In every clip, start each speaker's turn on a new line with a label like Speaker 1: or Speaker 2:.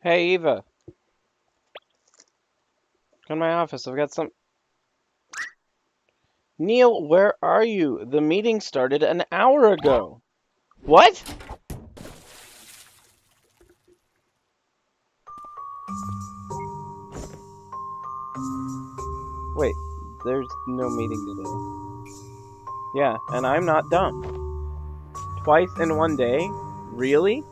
Speaker 1: Hey, Eva. Come to my office. I've got some... Neil, where are you? The meeting started an hour ago. What? Wait, there's no meeting today. Yeah, and I'm not dumb. Twice in one day? Really?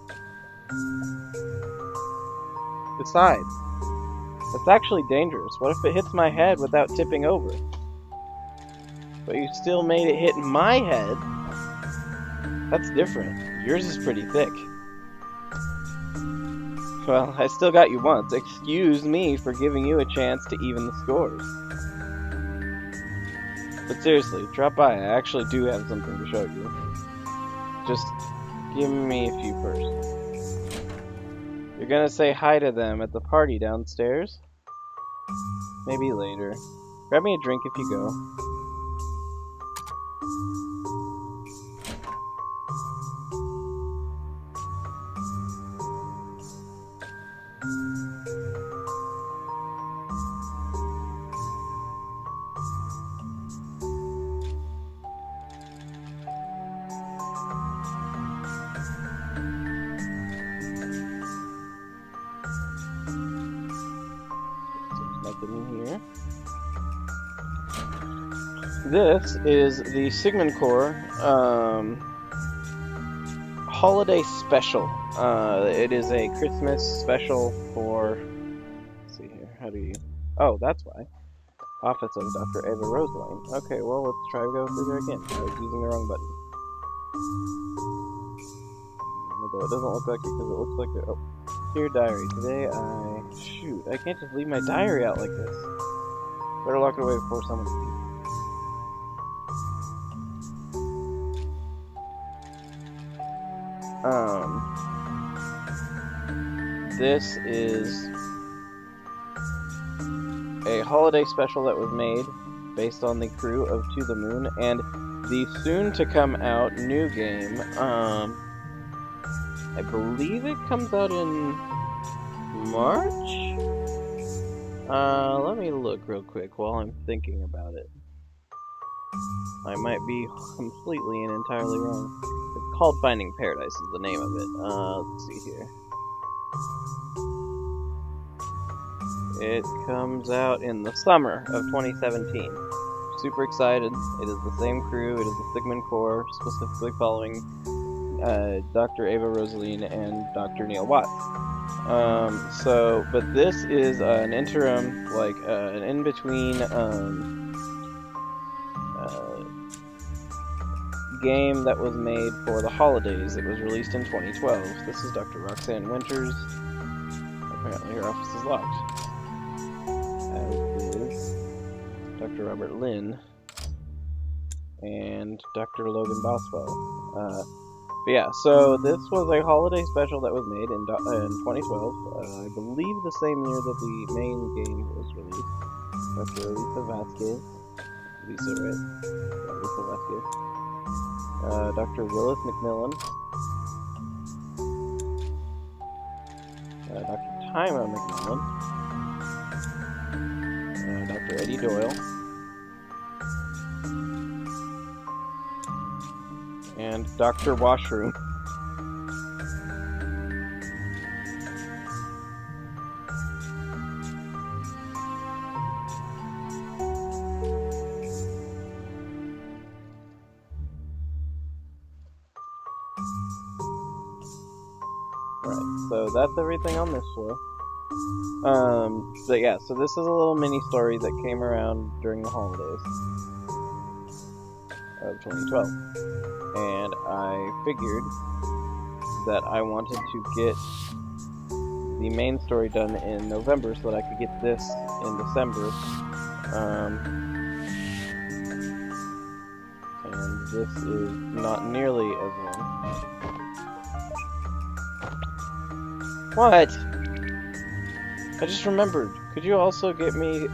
Speaker 1: Besides, it's actually dangerous. What if it hits my head without tipping over? But you still made it hit my head. That's different. Yours is pretty thick. Well, I still got you once. Excuse me for giving you a chance to even the scores. But seriously, drop by. I actually do have something to show you. Just give me a few first. You're gonna say hi to them at the party downstairs? Maybe later. Grab me a drink if you go. Here. This is the Sigmund Corp holiday special. It is a Christmas special for... Let's see here. How do you... Oh, that's why. Office of Dr. Eva Rosalene. Okay, well, let's try to go through there again. I was using the wrong button. Although it doesn't look like it because it looks like it... Oh. Dear diary, today Shoot, I can't just leave my diary out like this. Better lock it away before someone sees. This is a holiday special that was made based on the crew of To the Moon and the soon-to-come-out new game, I believe it comes out in March? Let me look real quick while I'm thinking about it. I might be completely and entirely wrong. It's called Finding Paradise is the name of it. Let's see here. It comes out in the summer of 2017. Super excited. It is the same crew. It is the Sigmund Corp, specifically following Dr. Eva Rosalene and Dr. Neil Watts. But this is an interim, like an in-between game that was made for the holidays. It was released in 2012. This is Dr. Roxanne Winters. Apparently her office is locked. As is Dr. Robert Lynn and Dr. Logan Boswell. But yeah, so this was a holiday special that was made in 2012. I believe the same year that the main game was released. Dr. Lisa Vasquez. Lisa, right? Yeah, Lisa Vasquez. Dr. Willis McMillan. Dr. Tima McMillan. Dr. Eddie Doyle. And Dr. Washroom. Right, so that's everything on this floor. But yeah, so this is a little mini story that came around during the holidays of 2012. And I figured that I wanted to get the main story done in November so that I could get this in December. And this is not nearly as long. What? I just remembered. Could you also get me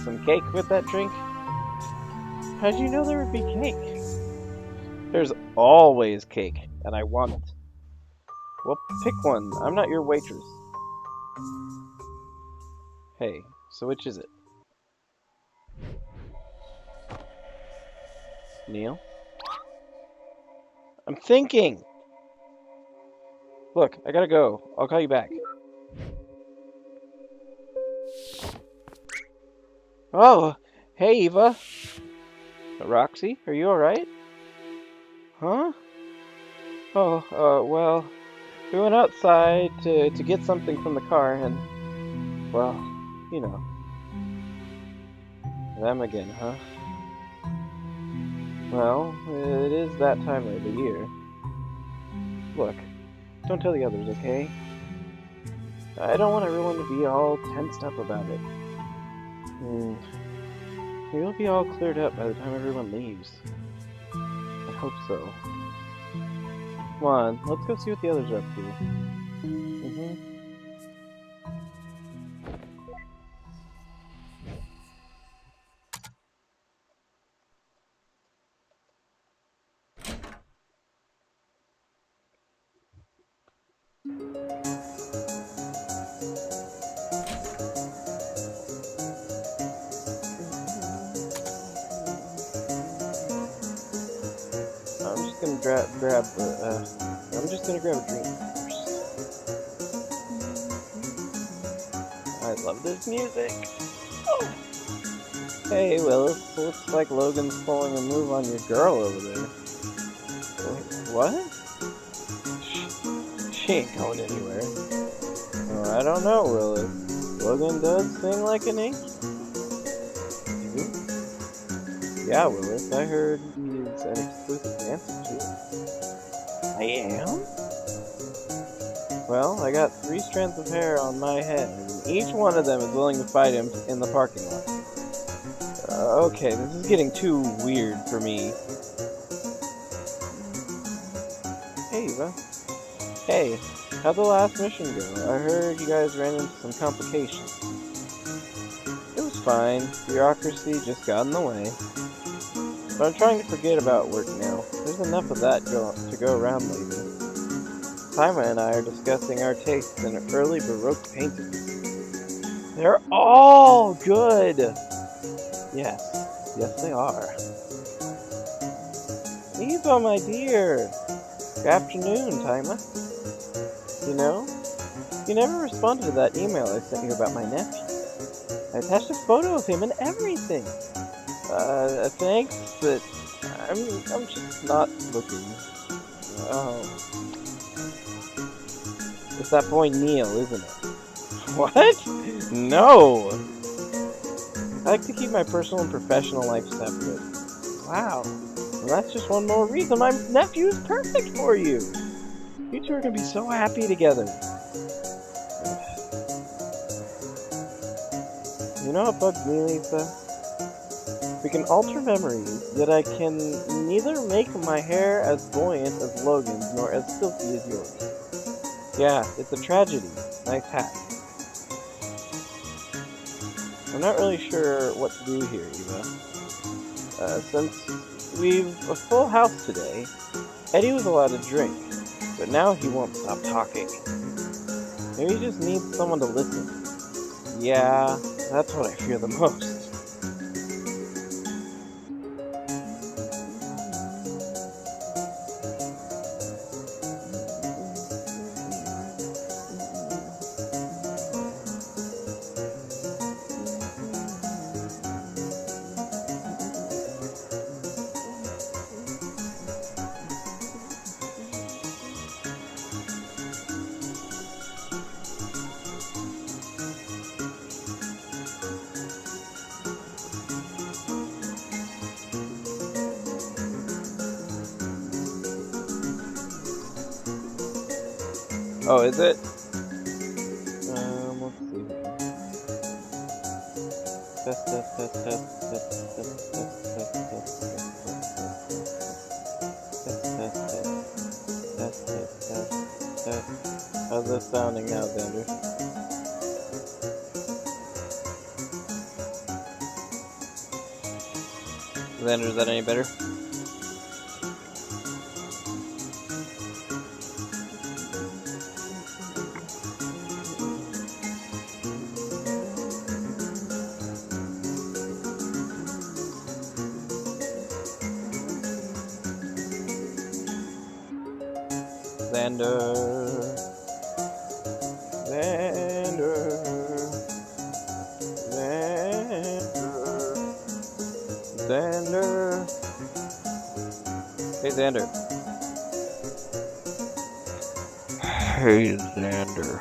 Speaker 1: some cake with that drink? How'd you know there would be cake? There's always cake, and I want it. Well, pick one. I'm not your waitress. Hey, so which is it? Neil? I'm thinking! Look, I gotta go. I'll call you back. Oh, hey Eva. Roxy, are you alright? Huh? Oh, well, we went outside to get something from the car and, well, you know. Them again, huh? Well, it is that time of the year. Look, don't tell the others, okay? I don't want everyone to be all tensed up about it. It'll be all cleared up by the time everyone leaves. I hope so. Come on, let's go see what the others are up to. I'm just gonna grab a drink first. I love this music. Oh. Hey, Willis, looks like Logan's pulling a move on your girl over there. What? She ain't going anywhere. I don't know, Willis. Logan does sing like an angel. Yeah, Willis, I heard he's an exclusive dancer too. I am? Well, I got 3 strands of hair on my head, and each one of them is willing to fight him in the parking lot. Okay, this is getting too weird for me. Hey, Eva. Hey, how'd the last mission go? I heard you guys ran into some complications. It was fine. Bureaucracy just got in the way. But I'm trying to forget about work now. There's enough of that to go around lately. Taima and I are discussing our tastes in early Baroque paintings. They're all good! Yes, they are. Eva, my dear! Good afternoon, Taima. You know, you never responded to that email I sent you about my nephew. I attached a photo of him and everything. Thanks, but I'm just not looking. Oh. It's that boy Neil, isn't it? What? No! I like to keep my personal and professional life separate. Wow. Well, that's just one more reason my nephew is perfect for you. You two are going to be so happy together. You know what bugs me, Lisa? We can alter memories, yet I can neither make my hair as buoyant as Logan's nor as silky as yours. Yeah, it's a tragedy. Nice hat. I'm not really sure what to do here, Eva. Since we've a full house today, Eddie was allowed to drink, but now he won't stop talking. Maybe he just needs someone to listen. Yeah, that's what I fear the most. Oh, is it? Let's see here. Test, test, test, test, test, test, test, test, test, test, test, test. How's this sounding now, Xander? Xander, is that any better? Xander. Xander. Xander. Xander. Hey, Xander. Hey, Xander.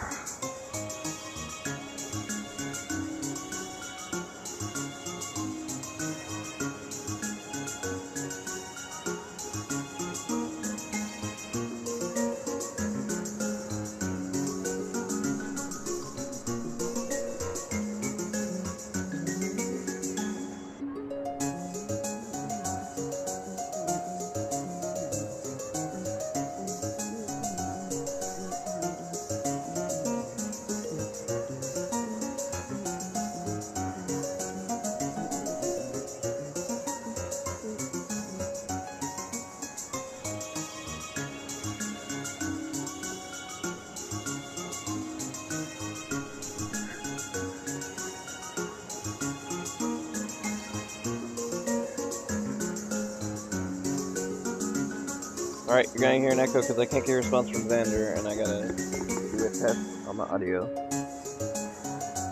Speaker 1: Alright, you're gonna hear an echo because I can't get a response from Xander, and I gotta do a test on my audio.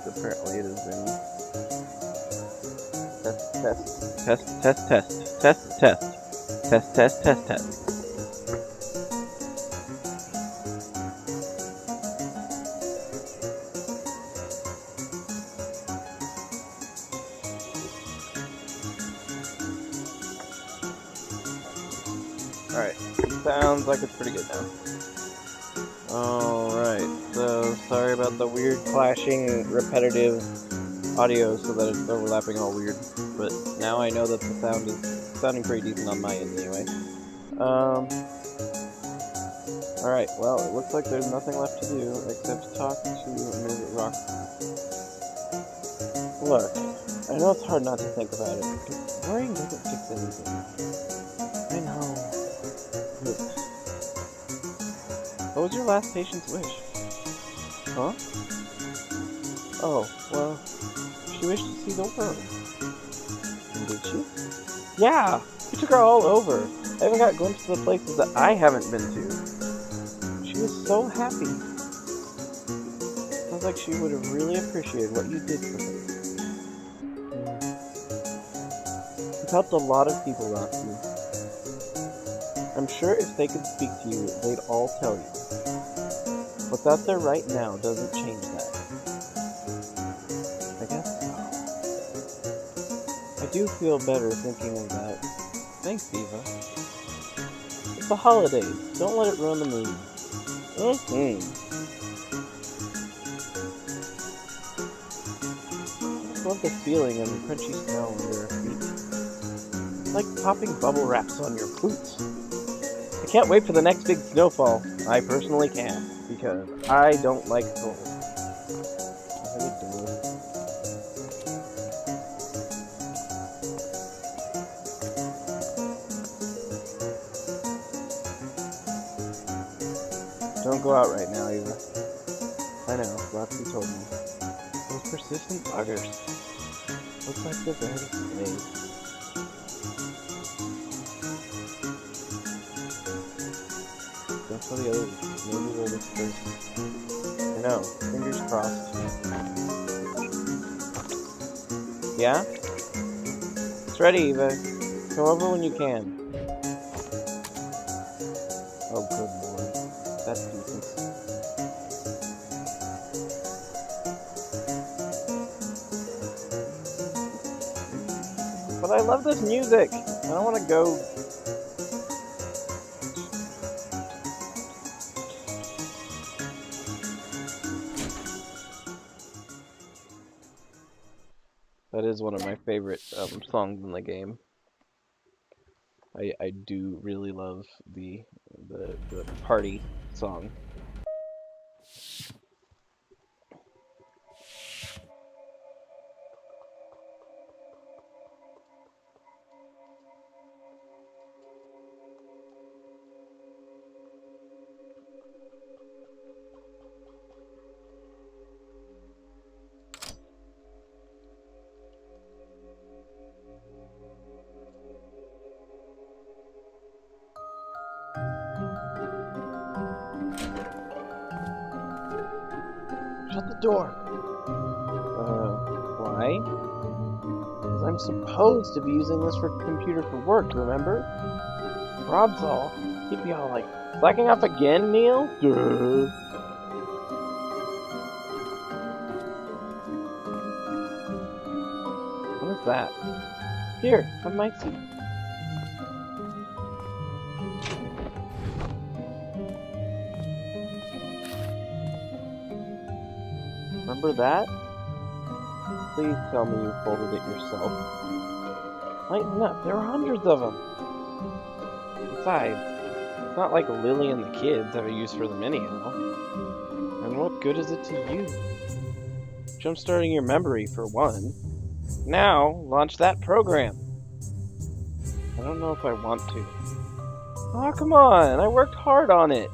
Speaker 1: So apparently it is in test. Alright, sounds like it's pretty good now. Alright, so sorry about the weird clashing, repetitive audio so that it's overlapping all weird, but now I know that the sound is sounding pretty decent on my end anyway. Alright, well, it looks like there's nothing left to do except talk to Ms. Rock. Look, I know it's hard not to think about it, because worrying doesn't fix anything. I know. What was your last patient's wish? Huh? Oh, well, she wished to see the world. And did she? Yeah! We took her all over. I even got glimpses of places that I haven't been to. She was so happy. Sounds like she would have really appreciated what you did for her. You've helped a lot of people, Roxy. I'm sure if they could speak to you, they'd all tell you. What's out there right now doesn't change that. I guess so. I do feel better thinking of that. Thanks, Diva. It's the holidays. Don't let it ruin the mood. I just love the feeling of the crunchy snow under your feet. It's like popping bubble wraps on your boots. I can't wait for the next big snowfall. I personally can't, because I don't like cold. I really do. Don't go out right now, Eva. I know, Roxy told me. Those persistent buggers. Looks like they're there to stay. Don't tell the others. Maybe they'll disperse. I know. Fingers crossed. Yeah? It's ready, Eva. Come over when you can. Oh, good lord. That's decent. But I love this music! I don't want to go... That is one of my favorite songs in the game. I do really love the party song. Shut the door. Why? Because I'm supposed to be using this computer for work, remember? Rob's he'd be all like, slacking off again, Neil? Duh. What is that? Here, have my seat. Remember that? Please tell me you folded it yourself. Lighten up, there are hundreds of them. Besides, it's not like Lily and the kids have a use for them anyhow. And what good is it to you? Jump-starting your memory, for one. Now, launch that program. I don't know if I want to. Oh, come on, I worked hard on it.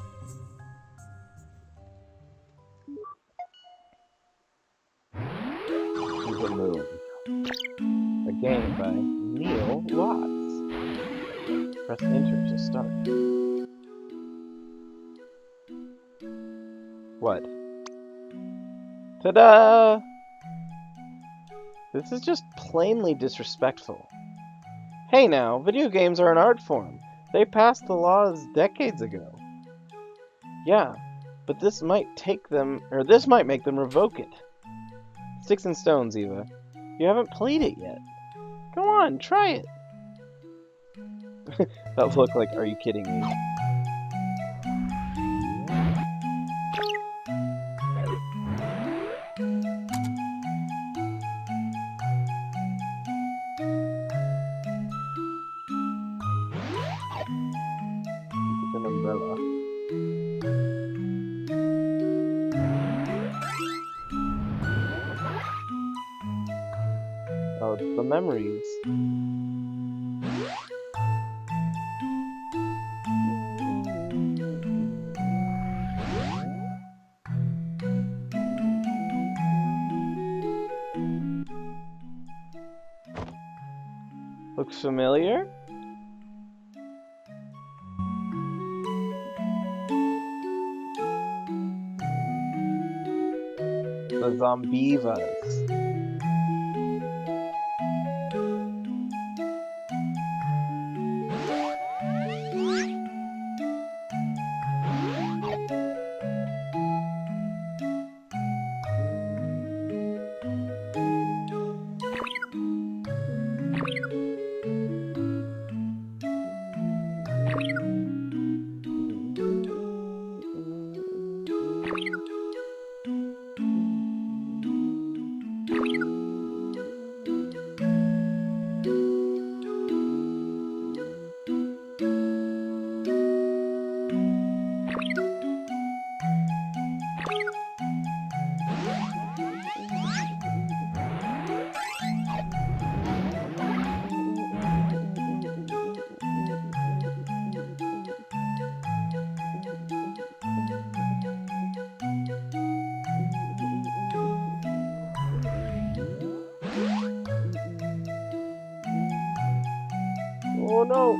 Speaker 1: The Moon. A game by Neil Watts. Press enter to start. What? Ta-da! This is just plainly disrespectful. Hey now, video games are an art form. They passed the laws decades ago. Yeah, but this might make them revoke it. Sticks and stones, Eva. You haven't played it yet. Go on, try it. That look like, are you kidding me? It's an umbrella. Oh, it's the memories. Looks familiar? The Zombievas. Oh no!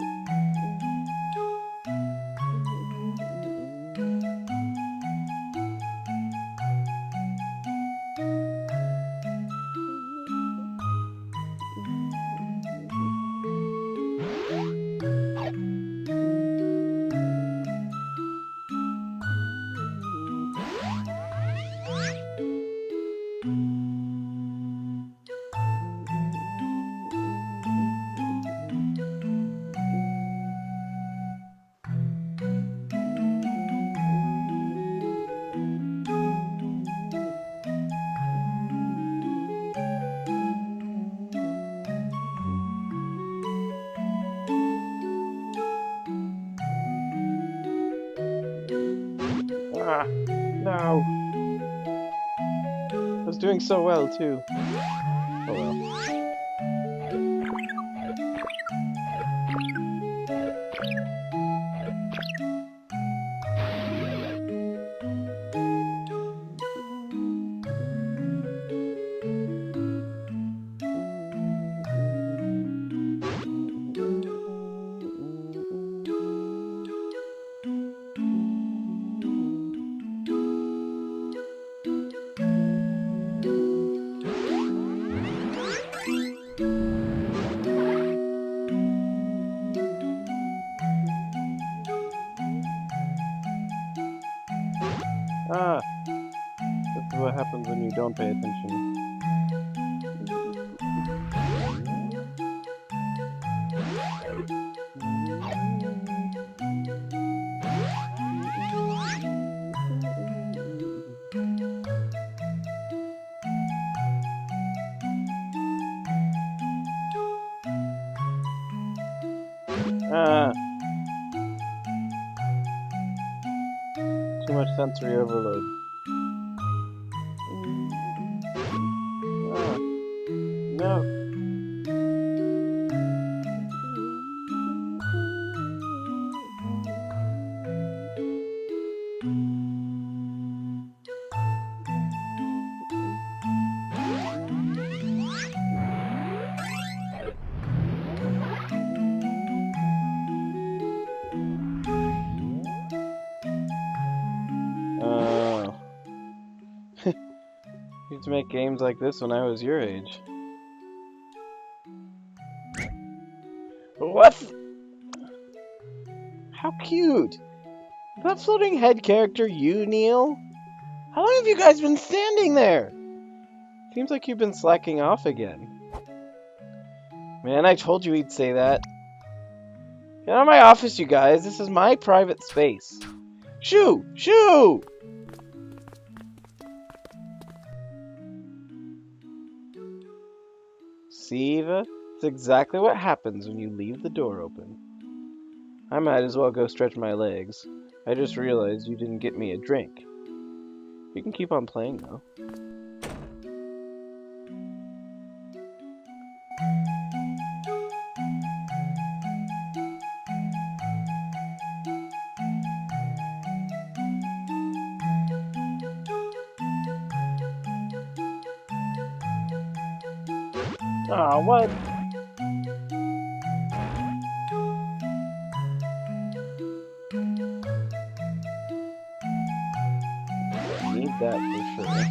Speaker 1: Ah, no. I was doing so well, too. Oh well. Ah, this is what happens when you don't pay attention. Ah, too much sensory overload. Ah, no. Oh. Used to make games like this when I was your age. What? How cute! Is that floating head character you, Neil? How long have you guys been standing there? Seems like you've been slacking off again. Man, I told you he'd say that. Get out of my office, you guys. This is my private space. Shoo! Shoo! See, Eva? It's exactly what happens when you leave the door open. I might as well go stretch my legs. I just realized you didn't get me a drink. You can keep on playing, though. Aw, what? I need that for sure.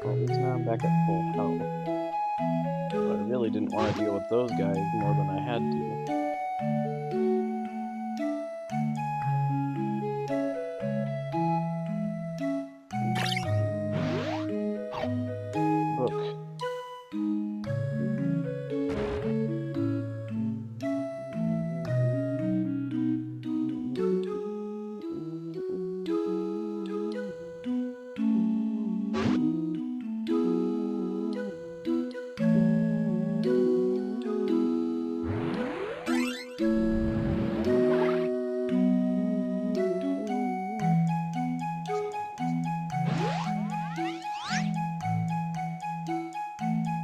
Speaker 1: Well, at least now I'm back at full health. But I really didn't want to deal with those guys more than I had to. Book.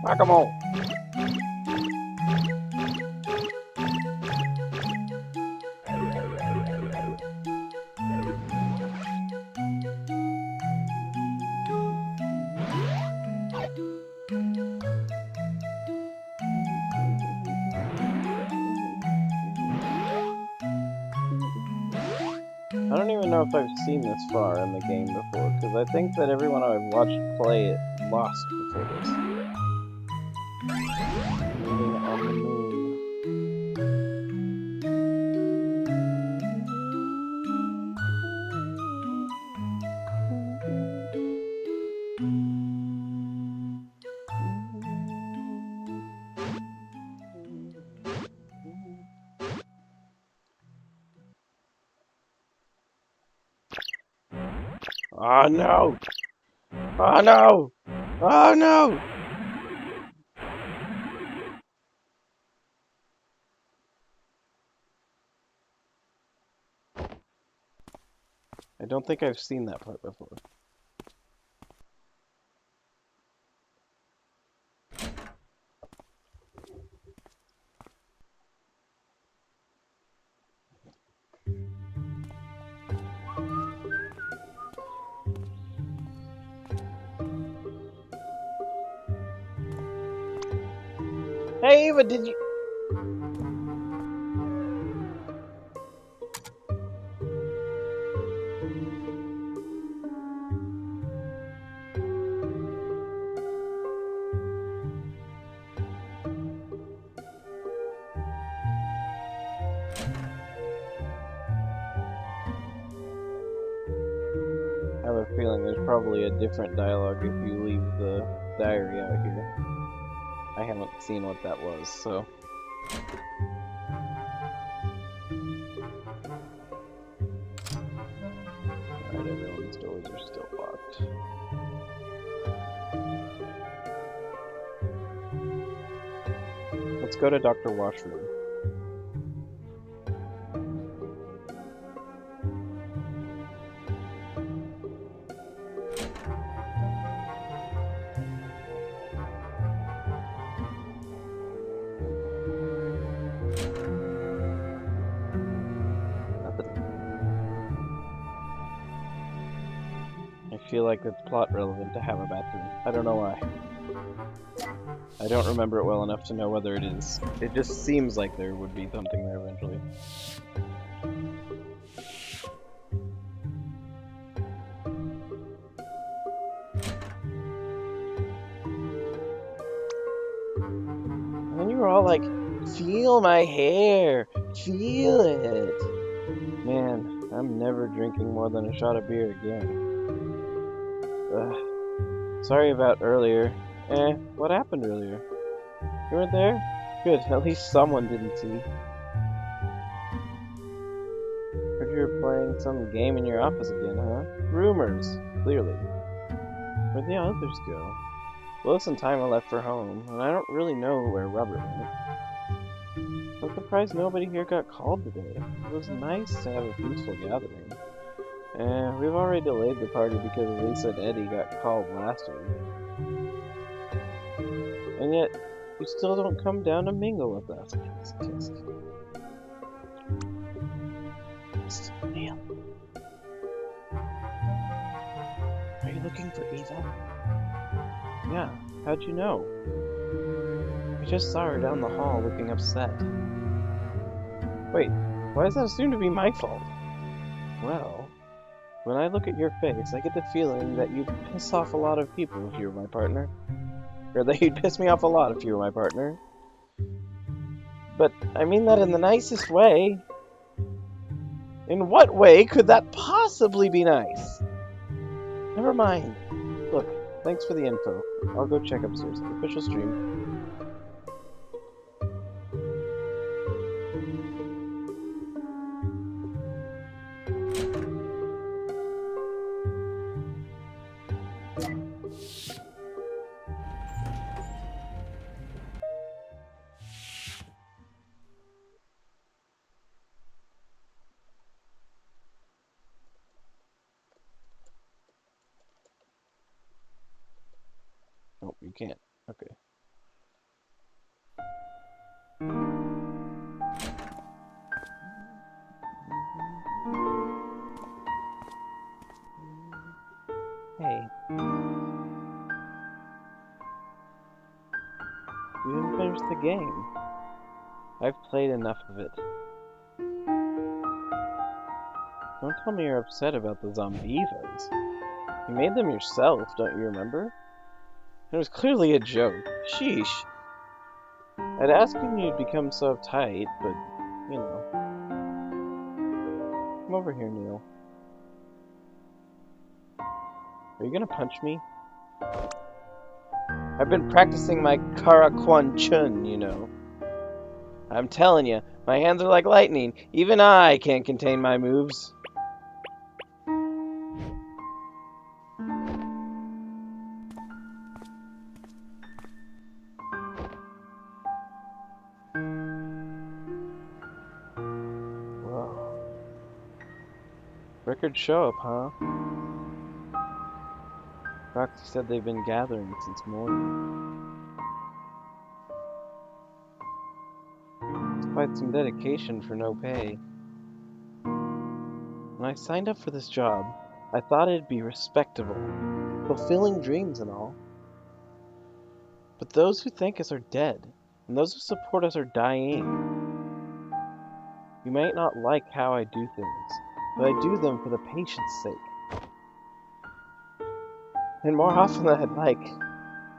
Speaker 1: Whack-a-mole! I don't even know if I've seen this far in the game before, because I think that everyone I've watched play it lost before this. Moving on the moon. Oh no! Oh no! Oh no! I don't think I've seen that part before. Hey, Eva, did you... I have a feeling there's probably a different dialogue if you leave the diary out here. I haven't seen what that was, so... Alright, everyone's doors are still locked. Let's go to Dr. Washroom. I feel like it's plot relevant to have a bathroom. I don't know why. I don't remember it well enough to know whether it is. It just seems like there would be something there eventually. And then you were all like, feel my hair! Feel it! Man, I'm never drinking more than a shot of beer again. Sorry about earlier. What happened earlier? You weren't there? Good, at least someone didn't see. Heard you were playing some game in your office again, huh? Rumors, clearly. Where'd the others go? Lois and Time left for home, and I don't really know where Robert went. I'm surprised nobody here got called today. It was nice to have a peaceful gathering. We've already delayed the party because Lisa and Eddie got called last week. And yet, you still don't come down to mingle with us. Kiss. Neil. Are you looking for Eva? Yeah, how'd you know? I just saw her down the hall looking upset. Wait, why does that assume to be my fault? Well, when I look at your face, I get the feeling that you'd piss off a lot of people if you were my partner. Or that you'd piss me off a lot if you were my partner. But I mean that in the nicest way. In what way could that possibly be nice? Never mind. Look, thanks for the info. I'll go check upstairs. Official stream. Oh, you can't. Okay. Hey. You didn't finish the game. I've played enough of it. Don't tell me you're upset about the Zombivas. You made them yourself, don't you remember? It was clearly a joke. Sheesh. I'd ask when you'd become so uptight, but, you know. Come over here, Neil. Are you gonna punch me? I've been practicing my Karakwan Chun, you know. I'm telling you, my hands are like lightning. Even I can't contain my moves. Records show up, huh? Roxy said they've been gathering since morning. It's quite some dedication for no pay. When I signed up for this job, I thought it'd be respectable, fulfilling dreams and all. But those who thank us are dead, and those who support us are dying. You might not like how I do things, but I do them for the patient's sake. And more often than I'd like,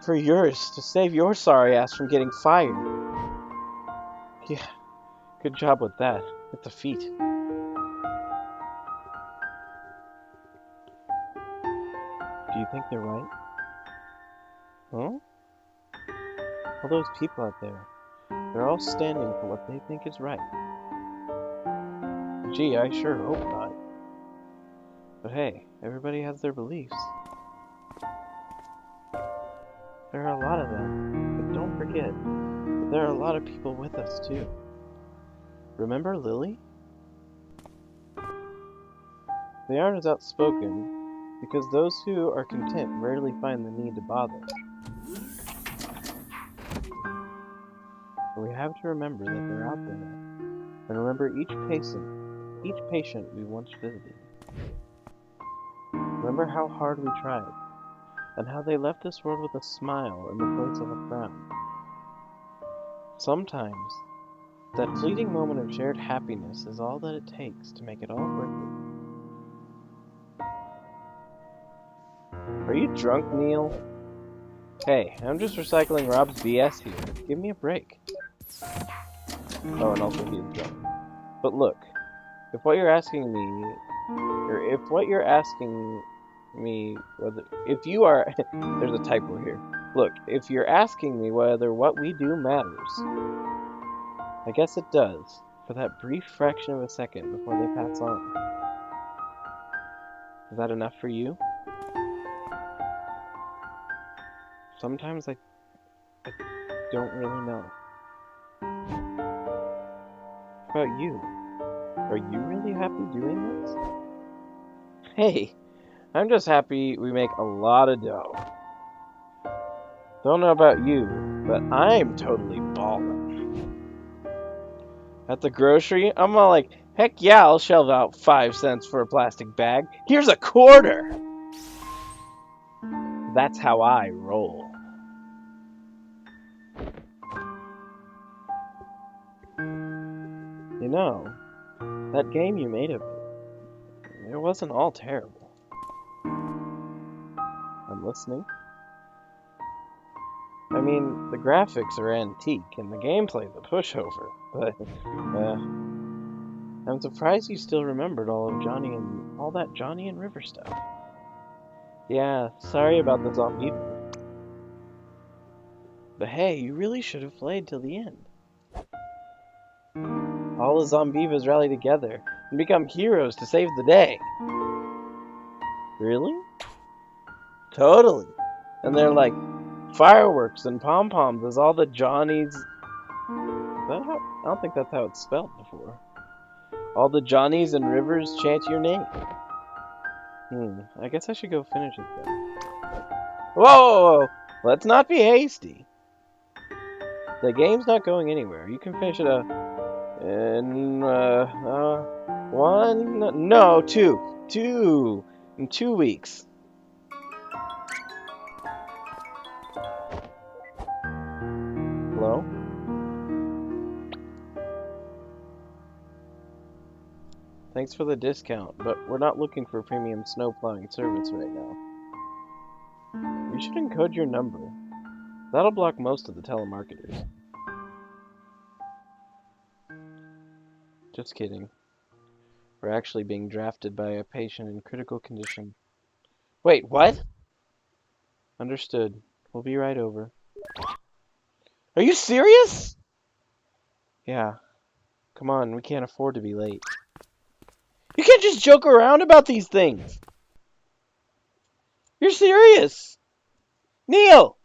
Speaker 1: for yours, to save your sorry ass from getting fired. Yeah, good job with that, with the feet. Do you think they're right? Huh? All those people out there, they're all standing for what they think is right. Gee, I sure hope not. But hey, everybody has their beliefs. There are a lot of them, but don't forget that there are a lot of people with us too. Remember Lily? They aren't as outspoken, because those who are content rarely find the need to bother. But we have to remember that they're out there, and remember each patient we once visited. Remember how hard we tried, and how they left this world with a smile in the place of a frown. Sometimes, that fleeting moment of shared happiness is all that it takes to make it all worth it. Are you drunk, Neil? Hey, I'm just recycling Rob's BS here. Give me a break. Oh, and also he's drunk. But look, if what you're asking me, if you are, there's a typo here. Look, if you're asking me whether what we do matters, I guess it does, for that brief fraction of a second before they pass on. Is that enough for you? Sometimes I don't really know. How about you? Are you really happy doing this? Hey, I'm just happy we make a lot of dough. Don't know about you, but I'm totally ballin'. At the grocery, I'm all like, heck yeah, I'll shell out 5 cents for a plastic bag. Here's a quarter! That's how I roll. You know, that game you made of it wasn't all terrible. I'm listening. I mean, the graphics are antique, and the gameplay's a pushover, but, I'm surprised you still remembered all that Johnny and River stuff. Yeah, sorry about the zombie. But hey, you really should have played till the end. All the Zombivas rally together and become heroes to save the day. Really? Totally. And they're like fireworks and pom-poms as all the Johnnies... I don't think that's how it's spelled before. All the Johnnies and Rivers chant your name. I guess I should go finish it then. Whoa! Let's not be hasty. The game's not going anywhere. You can finish it in 2 weeks. Hello? Thanks for the discount, but we're not looking for premium snow plowing service right now. You should encode your number. That'll block most of the telemarketers. Just kidding. We're actually being drafted by a patient in critical condition. Wait, what? Understood. We'll be right over. Are you serious? Yeah. Come on, we can't afford to be late. You can't just joke around about these things. You're serious. Neil!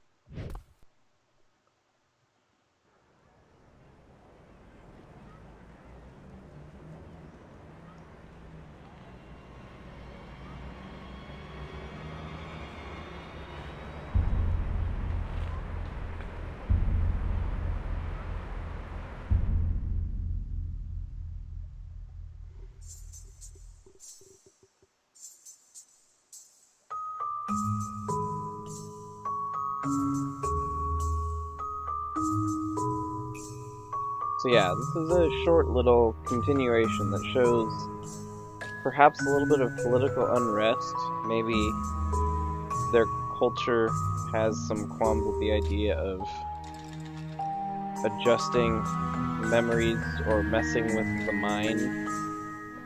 Speaker 1: So yeah, this is a short little continuation that shows perhaps a little bit of political unrest. Maybe their culture has some qualms with the idea of adjusting memories or messing with the mind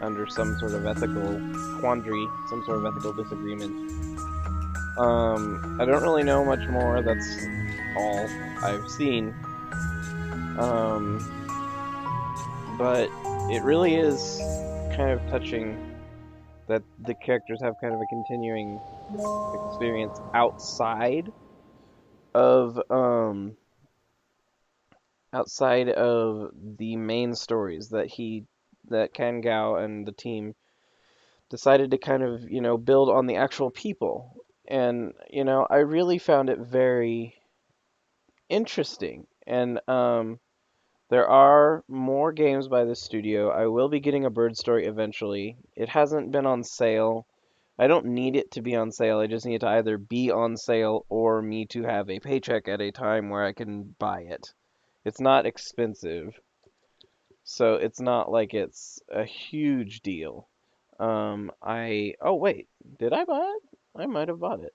Speaker 1: under some sort of ethical quandary, some sort of ethical disagreement. I don't really know much more. That's all I've seen. Um, but it really is kind of touching that the characters have kind of a continuing experience of um outside of the main stories that Kangao and the team decided to kind of, build on the actual people. And, I really found it very interesting. And there are more games by this studio. I will be getting a Bird Story eventually. It hasn't been on sale. I don't need it to be on sale. I just need it to either be on sale or me to have a paycheck at a time where I can buy it. It's not expensive, so it's not like it's a huge deal. Oh wait, did I buy it? I might have bought it.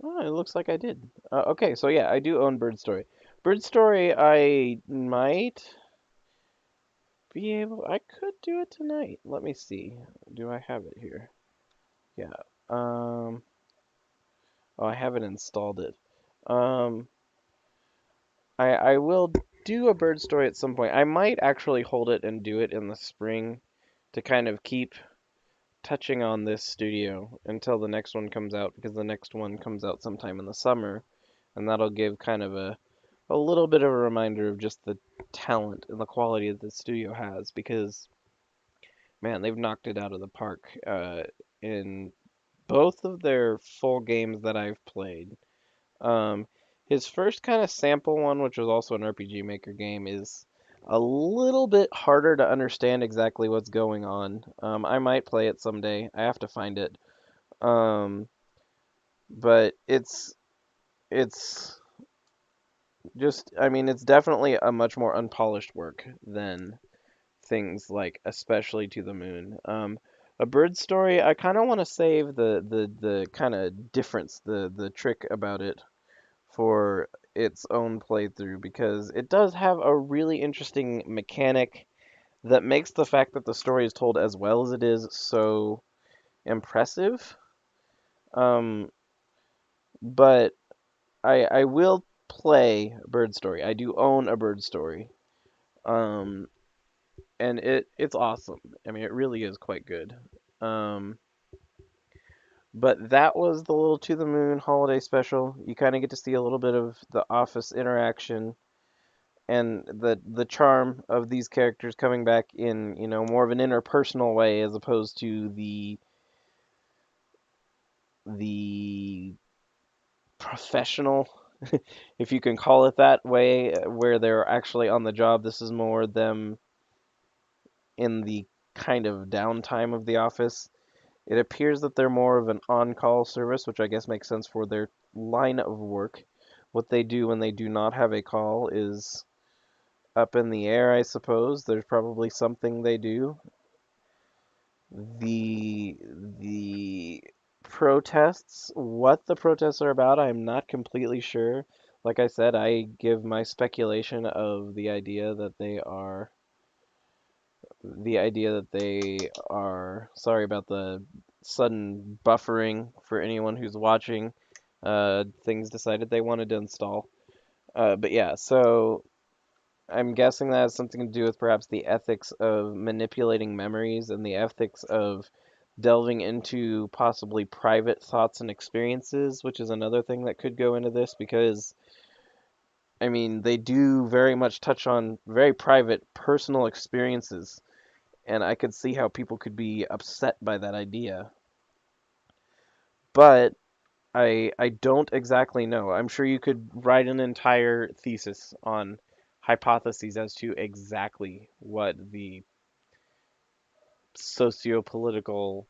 Speaker 1: Oh, it looks like I did. Okay, so yeah, I do own Bird Story. Bird Story, I might be able. I could do it tonight. Let me see. Do I have it here? Yeah. Um. Oh, I haven't installed it. Um. I will do a Bird Story at some point. I might actually hold it and do it in the spring to kind of keep touching on this studio until the next one comes out, because the next one comes out sometime in the summer, and that'll give kind of a little bit of a reminder of just the talent and the quality that the studio has, because man, they've knocked it out of the park in both of their full games that I've played. Um, his first kind of sample one, which was also an RPG Maker game, is a little bit harder to understand exactly what's going on. I might play it someday. I have to find it. Um, but it's just, I mean, it's definitely a much more unpolished work than things like Especially to the Moon. A Bird Story, I kind of want to save the kind of difference, the trick about it for its own playthrough, because it does have a really interesting mechanic that makes the fact that the story is told as well as it is so impressive. Um, but I will play Bird Story. I do own a Bird Story. Um, and it's awesome. I mean, it really is quite good. Um, but that was the little To the Moon holiday special. You kind of get to see a little bit of the office interaction and the charm of these characters coming back in, more of an interpersonal way, as opposed to the professional, if you can call it that way, where they're actually on the job. This is more them in the kind of downtime of the office. It appears that they're more of an on-call service, which I guess makes sense for their line of work. What they do when they do not have a call is up in the air, I suppose. There's probably something they do. The protests, what the protests are about, I'm not completely sure. Like I said, I give my speculation of the idea that they are, sorry about the sudden buffering for anyone who's watching. Things decided they wanted to install. But yeah, so I'm guessing that has something to do with perhaps the ethics of manipulating memories and the ethics of delving into possibly private thoughts and experiences, which is another thing that could go into this, because I mean, they do very much touch on very private personal experiences, and I could see how people could be upset by that idea. But I don't exactly know. I'm sure you could write an entire thesis on hypotheses as to exactly what the socio-political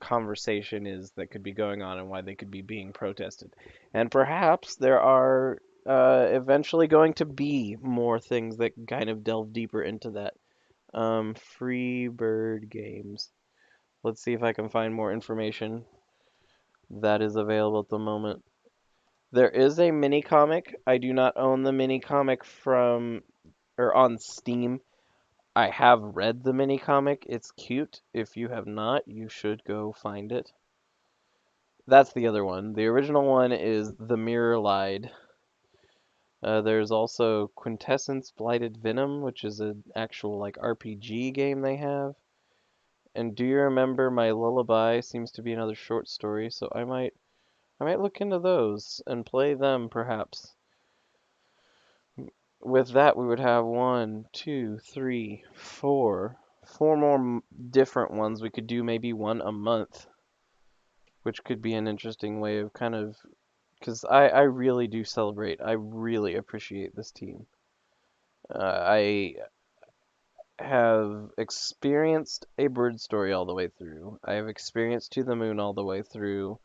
Speaker 1: conversation is that could be going on and why they could be being protested. And perhaps there are eventually going to be more things that kind of delve deeper into that. Freebird games. Let's see if I can find more information that is available at the moment. There is a mini comic. I do not own the mini comic from or on Steam. I have read the mini comic. It's cute. If you have not, you should go find it. That's the other one. The original one is The Mirror Lied. There's also Quintessence Blighted Venom, which is an actual like RPG game they have. And Do You Remember My Lullaby seems to be another short story, so I might look into those and play them perhaps. With that, we would have one, two, three, four more different ones. We could do maybe one a month, which could be an interesting way of kind of, because I really do celebrate. I really appreciate this team. I have experienced A Bird Story all the way through. I have experienced To the Moon all the way through,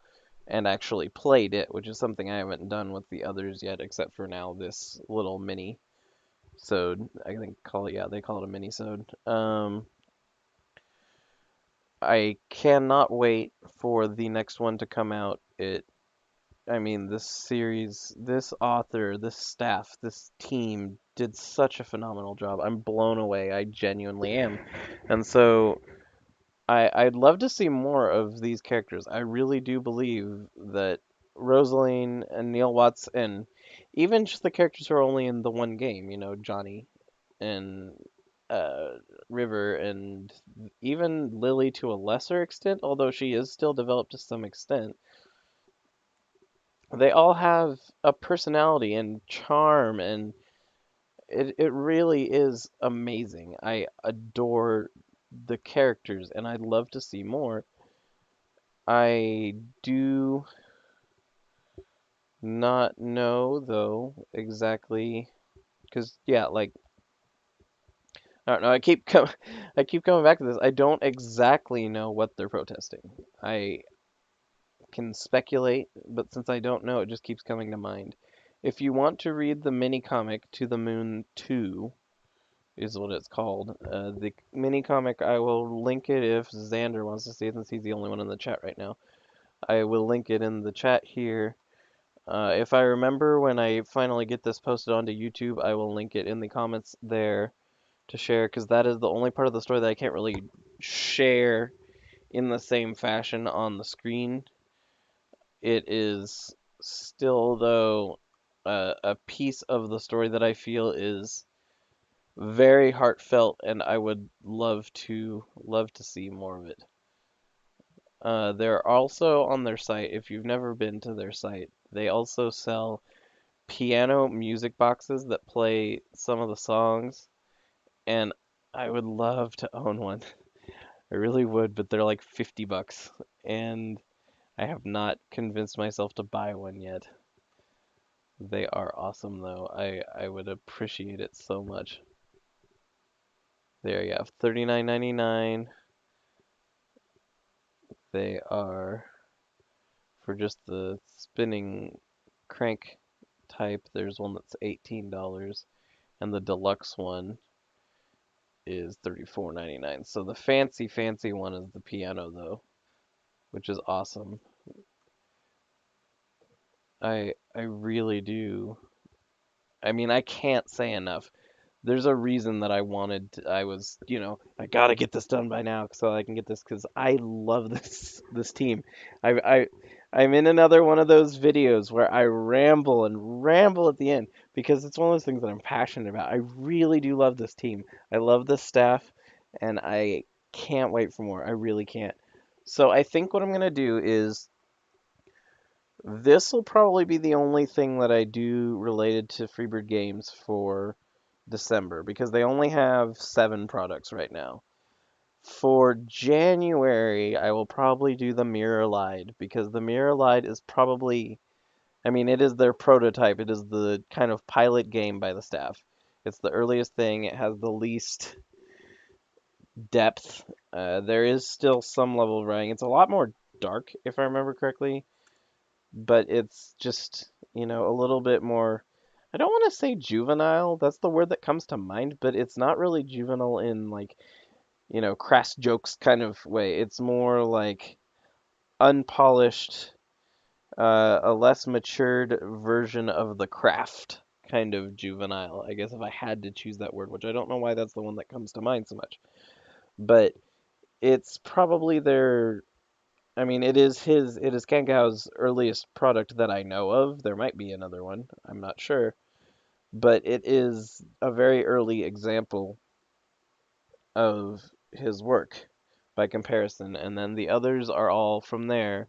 Speaker 1: and actually played it, which is something I haven't done with the others yet, except for now this little mini. Sode, I think they call it a Minisode. I cannot wait for the next one to come out. I mean, this series, this author, this staff, this team did such a phenomenal job. I'm blown away. I genuinely am. And so I'd love to see more of these characters. I really do believe that Rosalene and Neil Watts and even just the characters who are only in the one game, Johnny and uh, River and even Lily to a lesser extent, although she is still developed to some extent. They all have a personality and charm, and it really is amazing. I adore the characters, and I'd love to see more. I do not know though exactly because yeah, like I don't know. I keep coming back to this. I don't exactly know what they're protesting. I can speculate, but since I don't know, it just keeps coming to mind. If you want to read the mini comic To the Moon 2 is what it's called. The mini comic, I will link it if Xander wants to see it since he's the only one in the chat right now. I will link it in the chat here. If I remember when I finally get this posted onto YouTube, I will link it in the comments there to share because that is the only part of the story that I can't really share in the same fashion on the screen. It is still, though, a piece of the story that I feel is very heartfelt, and I would love to see more of it. They're also on their site. If you've never been to their site, they also sell piano music boxes that play some of the songs, and I would love to own one. I really would, but they're like $50, and I have not convinced myself to buy one yet. They are awesome though. I would appreciate it so much. There you have $39.99. They are for just the spinning crank type. There's one that's $18, and the deluxe one is $34.99. So the fancy one is the piano though, which is awesome. I really do. I mean, I can't say enough. There's a reason that I was, I gotta get this done by now so I can get this because I love this team. I, I I'm in another one of those videos where I ramble and ramble at the end because it's one of those things that I'm passionate about. I really do love this team. I love this staff, and I can't wait for more. I really can't. So I think what I'm gonna do is this will probably be the only thing that I do related to Freebird Games for December because they only have 7 products right now. For January, I will probably do the Mirror Light because the Mirror Light is probably, I mean, it is their prototype. It is the kind of pilot game by the staff. It's the earliest thing. It has the least depth. There is still some level of writing. It's a lot more dark, if I remember correctly, but it's just, a little bit more. I don't want to say juvenile. That's the word that comes to mind, but it's not really juvenile in like, crass jokes kind of way. It's more like unpolished, a less matured version of the craft kind of juvenile, I guess if I had to choose that word, which I don't know why that's the one that comes to mind so much. But it's probably their I mean, it is Kangao's earliest product that I know of. There might be another one, I'm not sure, but it is a very early example of his work by comparison, and then the others are all from there.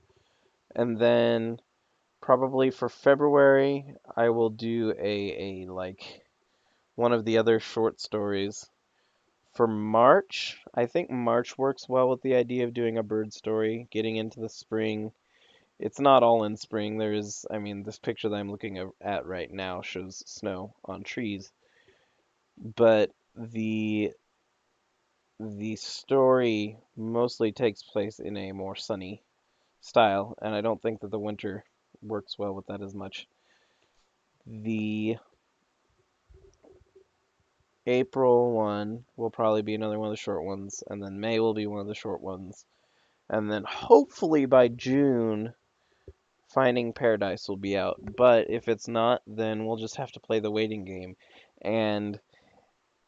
Speaker 1: And then probably for February, I will do a like one of the other short stories. For March, I think March works well with the idea of doing a bird story, getting into the spring. It's not all in spring. I mean, this picture that I'm looking at right now shows snow on trees, but the story mostly takes place in a more sunny style, and I don't think that the winter works well with that as much. The April one will probably be another one of the short ones, and then May will be one of the short ones, and then hopefully by June, Finding Paradise will be out. But if it's not, then we'll just have to play the waiting game. And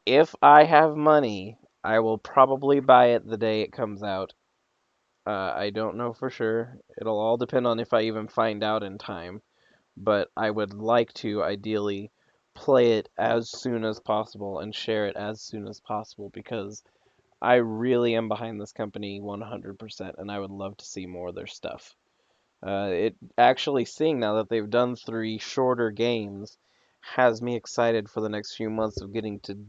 Speaker 1: if I have money, I will probably buy it the day it comes out. I don't know for sure. It'll all depend on if I even find out in time. But I would like to ideally play it as soon as possible and share it as soon as possible because I really am behind this company 100% and I would love to see more of their stuff. It actually seeing now that they've done three shorter games has me excited for the next few months of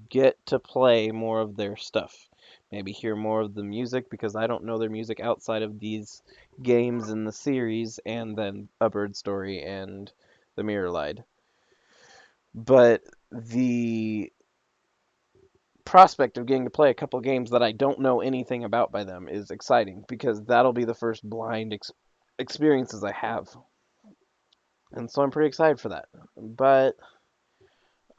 Speaker 1: get to play more of their stuff. Maybe hear more of the music because I don't know their music outside of these games in the series and then A Bird Story and The Mirror Lied. But the prospect of getting to play a couple games that I don't know anything about by them is exciting because that'll be the first blind experiences I have. And so I'm pretty excited for that. But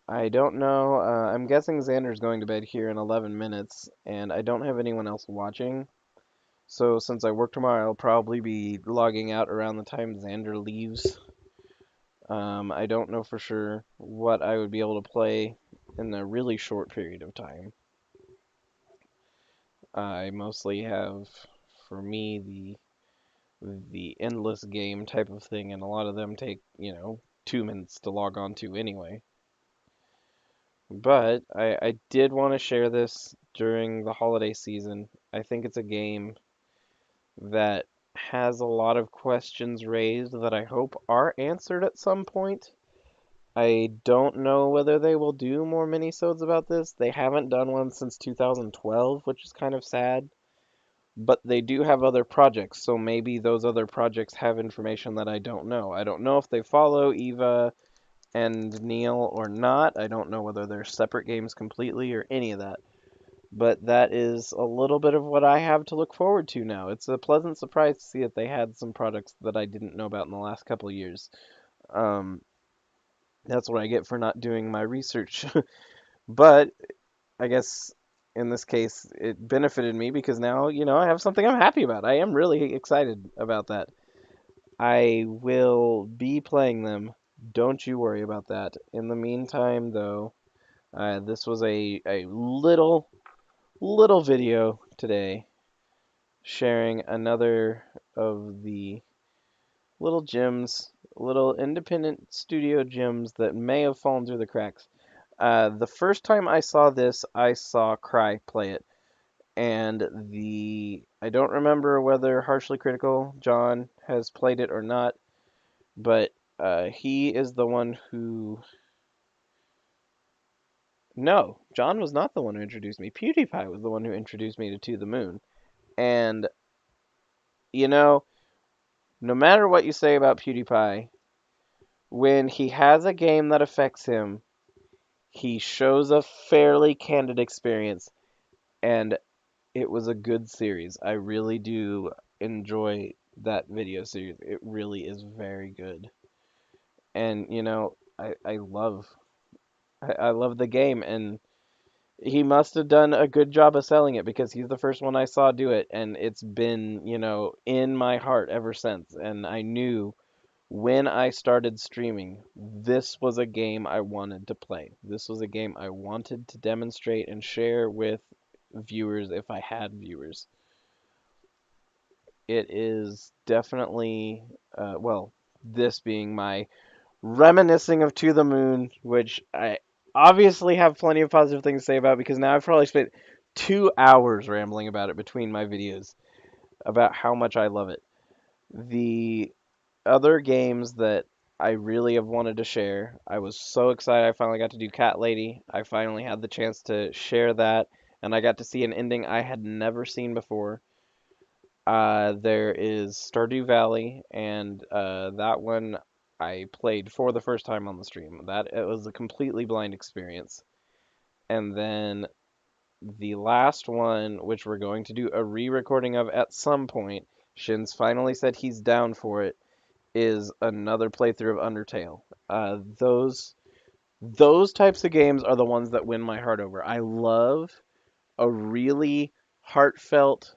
Speaker 1: I don't know. I'm guessing Xander's going to bed here in 11 minutes, and I don't have anyone else watching. So since I work tomorrow, I'll probably be logging out around the time Xander leaves. I don't know for sure what I would be able to play in a really short period of time. I mostly have, for me, the endless game type of thing, and a lot of them take, 2 minutes to log on to anyway. But I did want to share this during the holiday season. I think it's a game that has a lot of questions raised that I hope are answered at some point. I don't know whether they will do more minisodes about this. They haven't done one since 2012, which is kind of sad. But they do have other projects, so maybe those other projects have information that I don't know. I don't know if they follow Eva and Neil or not. I don't know whether they're separate games completely or any of that. But that is a little bit of what I have to look forward to now. It's a pleasant surprise to see that they had some products that I didn't know about in the last couple of years. Um, that's what I get for not doing my research. But I guess in this case, it benefited me because now, I have something I'm happy about. I am really excited about that. I will be playing them. Don't you worry about that. In the meantime, though, this was a little video today sharing another of the little gems, little independent studio gems that may have fallen through the cracks. The first time I saw this, I saw Cry play it, and I don't remember whether Harshly Critical John has played it or not, but he is the one who. No, John was not the one who introduced me. PewDiePie was the one who introduced me To the Moon. And, you know, no matter what you say about PewDiePie, when he has a game that affects him, he shows a fairly candid experience. And it was a good series. I really do enjoy that video series. It really is very good. And I love the game, and he must have done a good job of selling it because he's the first one I saw do it, and it's been, in my heart ever since. And I knew when I started streaming, this was a game I wanted to play. This was a game I wanted to demonstrate and share with viewers if I had viewers. It is definitely, well, this being my reminiscing of To the Moon, which I obviously have plenty of positive things to say about because now I've probably spent 2 hours rambling about it between my videos about how much I love it. The other games that I really have wanted to share, I was so excited I finally got to do Cat Lady. I finally had the chance to share that, and I got to see an ending I had never seen before. There is Stardew Valley, and that one I played for the first time on the stream. That it was a completely blind experience. And then the last one, which we're going to do a re-recording of at some point, Shin's finally said he's down for it, is another playthrough of Undertale. Those types of games are the ones that win my heart over. I love a really heartfelt,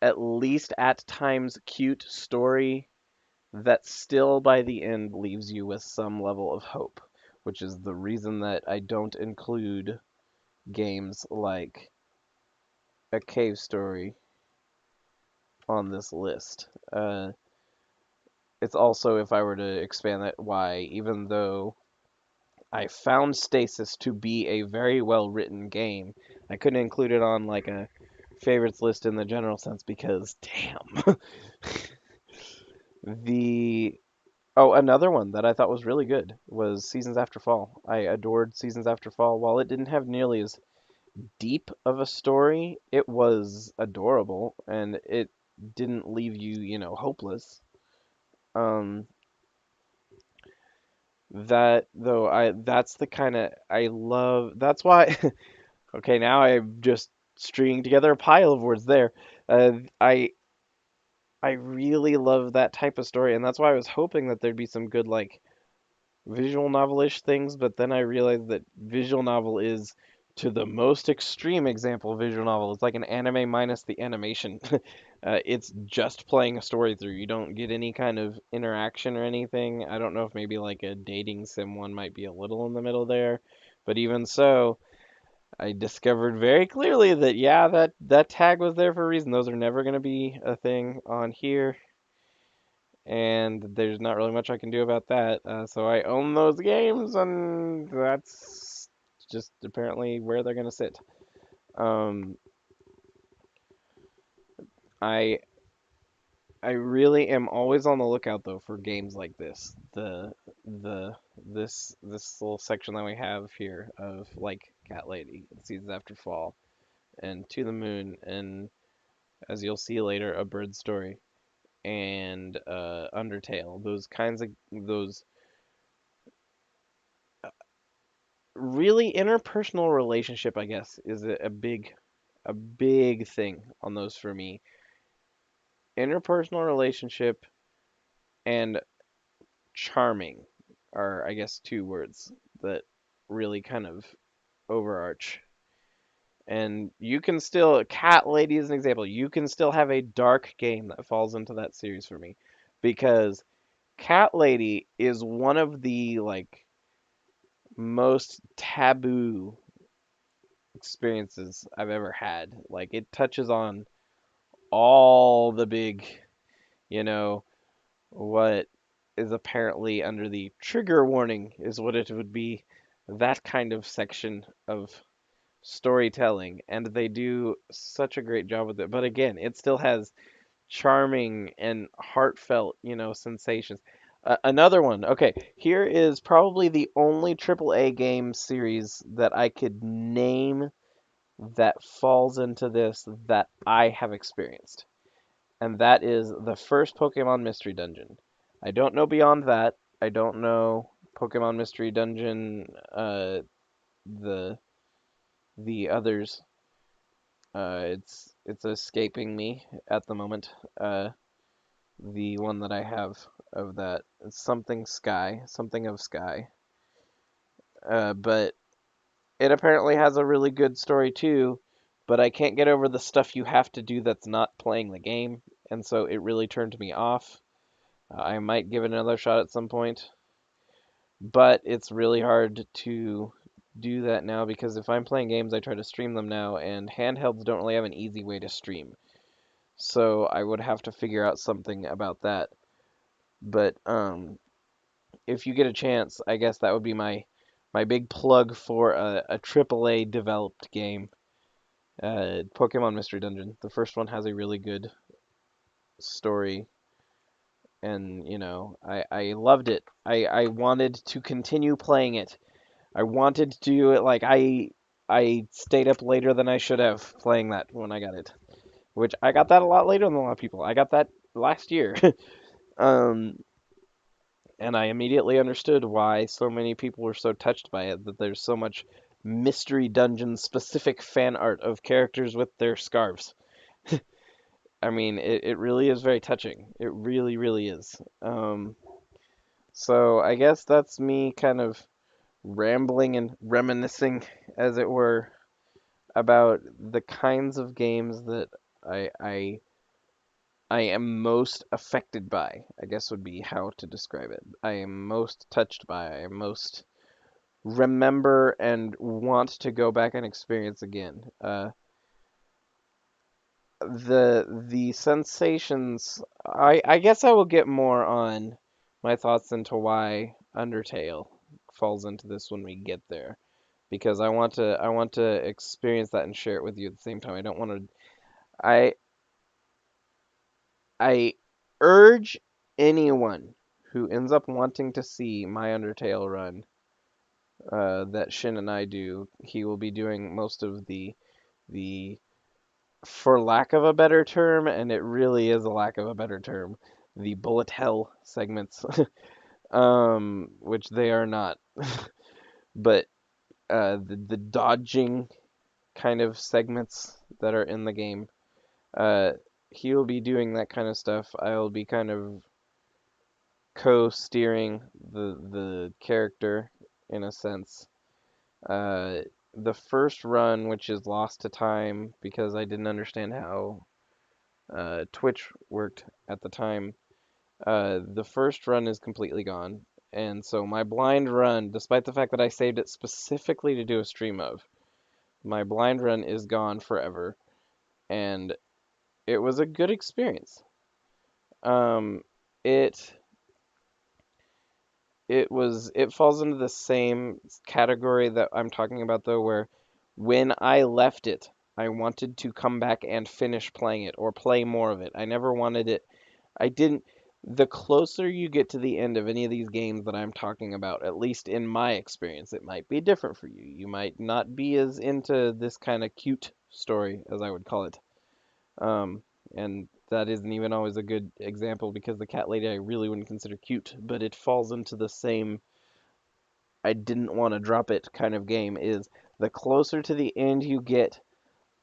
Speaker 1: at least at times cute story that still by the end leaves you with some level of hope, which is the reason that I don't include games like A Cave Story on this list. It's also, if I were to expand that, why, even though I found Stasis to be a very well written game, I couldn't include it on like a favorites list in the general sense because, damn. the Oh, another one that I thought was really good was Seasons After Fall. I adored Seasons After Fall. While it didn't have nearly as deep of a story, it was adorable and it didn't leave you, hopeless. Um, that though I that's the kind of I love. That's why okay, now I'm just stringing together a pile of words there. I really love that type of story, and that's why I was hoping that there'd be some good like visual novel-ish things, but then I realized that visual novel is to the most extreme example of visual novel. It's like an anime minus the animation. It's just playing a story through. You don't get any kind of interaction or anything. I don't know if maybe like a dating sim one might be a little in the middle there, but even so, I discovered very clearly that yeah, that tag was there for a reason. Those are never going to be a thing on here, and there's not really much I can do about that. So I own those games, and that's just apparently where they're gonna sit. Um, I I really am always on the lookout though for games like this. This little section that we have here of like Cat Lady, Seasons After Fall, and To the Moon, and as you'll see later, A Bird Story, and Undertale. Those kinds of those really interpersonal relationship, I guess, is a big thing on those for me. Interpersonal relationship and charming are, I guess, two words that really kind of overarch. And you can still, Cat Lady is an example. You can still have a dark game that falls into that series for me, because Cat Lady is one of the like most taboo experiences I've ever had. Like it touches on all the big, you know, what is apparently under the trigger warning is what it would be, that kind of section of storytelling, and they do such a great job with it. But again, it still has charming and heartfelt, sensations. Another one. Okay, here is probably the only AAA game series that I could name that falls into this that I have experienced, and that is the first Pokemon Mystery Dungeon. I don't know beyond that. I don't know Pokemon Mystery Dungeon, the others. It's escaping me at the moment. The one that I have of that. It's something of Sky. But it apparently has a really good story too, but I can't get over the stuff you have to do that's not playing the game, and so it really turned me off. I might give it another shot at some point, but it's really hard to do that now because if I'm playing games, I try to stream them now, and handhelds don't really have an easy way to stream. So I would have to figure out something about that. But if you get a chance, I guess that would be my big plug for a AAA developed game. Pokemon Mystery Dungeon. The first one has a really good story, and I loved it. I wanted to continue playing it. I wanted to do it like I stayed up later than I should have playing that when I got it, which I got that a lot later than a lot of people. I got that last year. um, and I immediately understood why so many people were so touched by it. That there's so much Mystery Dungeon specific fan art of characters with their scarves. I mean, it really is very touching. It really, really is. So I guess that's me kind of rambling and reminiscing, as it were, about the kinds of games that I I I am most affected by, I guess would be how to describe it. I am most touched by, I am most remember and want to go back and experience again. The sensations, I guess I will get more on my thoughts into why Undertale falls into this when we get there, because I want to experience that and share it with you at the same time. I don't want to I I urge anyone who ends up wanting to see my Undertale run, that Shin and I do. He will be doing most of the for lack of a better term, and it really is a lack of a better term, the bullet hell segments, which they are not, but the dodging kind of segments that are in the game. Uh, he'll be doing that kind of stuff. I'll be kind of co-steering the character in a sense. Uh, the first run, which is lost to time because I didn't understand how Twitch worked at the time. The first run is completely gone, and so my blind run, despite the fact that I saved it specifically to do a stream of, my blind run is gone forever, and it was a good experience. Um, it it falls into the same category that I'm talking about though, where when I left it, I wanted to come back and finish playing it or play more of it. I never wanted it. I didn't. The closer you get to the end of any of these games that I'm talking about, at least in my experience, it might be different for you. You might not be as into this kind of cute story, as I would call it. Um, and that isn't even always a good example because the cat lady I really wouldn't consider cute, but it falls into the same I didn't want to drop it kind of game. Is the closer to the end you get,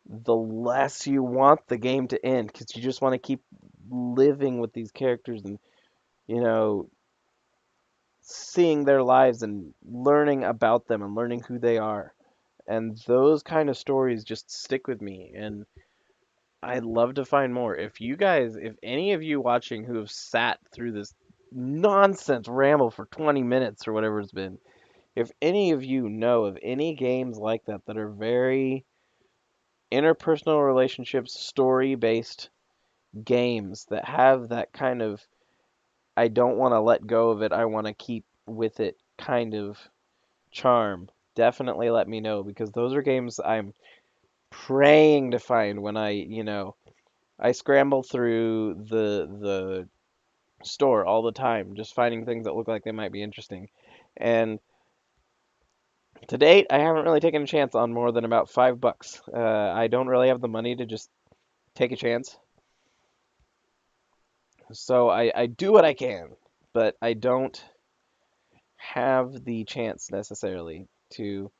Speaker 1: the less you want the game to end because you just want to keep living with these characters and, you know, seeing their lives and learning about them and learning who they are. And those kind of stories just stick with me. And I'd love to find more. If any of you watching who have sat through this nonsense ramble for 20 minutes or whatever it's been, if any of you know of any games like that that are very interpersonal relationships, story based games that have that kind of I don't want to let go of it, I want to keep with it kind of charm, definitely let me know because those are games I'm praying to find when I scramble through the store all the time, just finding things that look like they might be interesting. And to date, I haven't really taken a chance on more than about $5. I don't really have the money to just take a chance, so I do what I can, but I don't have the chance necessarily to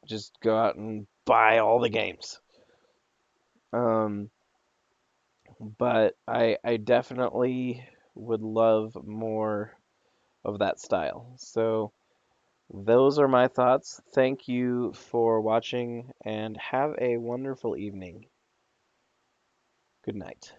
Speaker 1: just go out and buy all the games. Um, but I definitely would love more of that style. So those are my thoughts. Thank you for watching and have a wonderful evening. Good night.